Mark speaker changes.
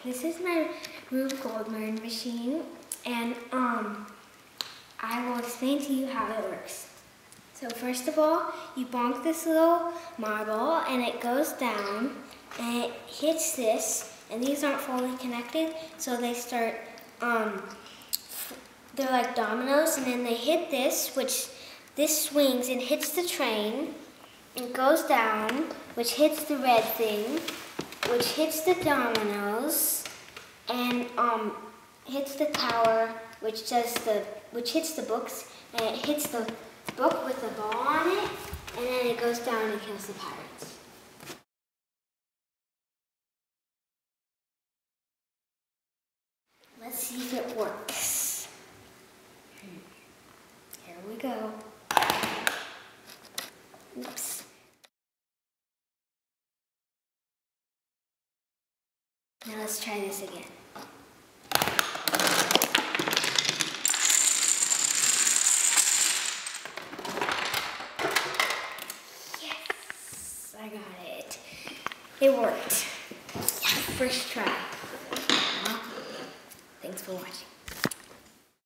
Speaker 1: this is my Rube Goldberg machine, and I will explain to you how it works. So first of all, you bonk this little marble, and it goes down, and it hits this, and these aren't fully connected, so they start, they're like dominoes, and then they hit this, which this swings and hits the train, and goes down, which hits the red thing, which hits the dominoes, and hits the tower, which hits the books, and it hits the book with the ball on it, and then it goes down and kills the pirates. Let's see if it works. Here we go. Oops. Now let's try this again. Yes, I got it. It worked. First try. Thanks for watching.